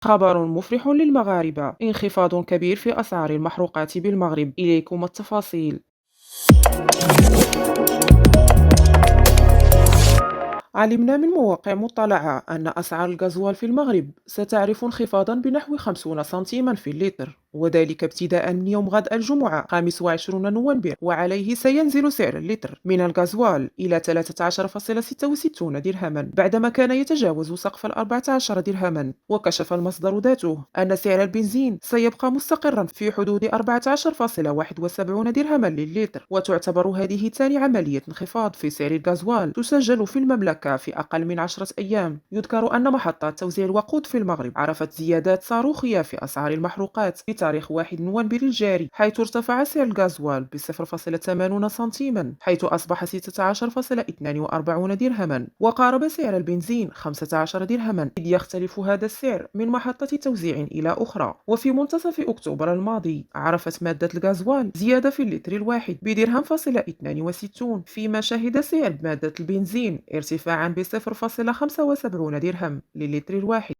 خبر مفرح للمغاربة: انخفاض كبير في أسعار المحروقات بالمغرب. إليكم التفاصيل. علمنا من مواقع مطلعة أن أسعار الغازوال في المغرب ستعرف انخفاضا بنحو 50 سنتيما في اللتر، وذلك ابتداء من يوم غد الجمعة 25 نوفمبر، وعليه سينزل سعر اللتر من الغازوال إلى 13.66 درهما بعدما كان يتجاوز سقف 14 درهما. وكشف المصدر ذاته أن سعر البنزين سيبقى مستقرا في حدود 14.71 درهما للتر، وتعتبر هذه ثاني عملية انخفاض في سعر الغازوال تسجل في المملكة في أقل من 10 أيام. يذكر أن محطات توزيع الوقود في المغرب عرفت زيادات صاروخية في أسعار المحروقات بتاريخ 1 نوفمبر الجاري، حيث ارتفع سعر الغازوال ب 0.80 سنتيما، حيث أصبح 16.42 درهما، وقارب سعر البنزين 15 درهما، إذ يختلف هذا السعر من محطة توزيع إلى أخرى. وفي منتصف أكتوبر الماضي عرفت مادة الغازوال زيادة في اللتر الواحد بدرهم فاصلة 62، فيما شهد سعر مادة البنزين ارتفاعا ب 0.75 درهم للتر الواحد.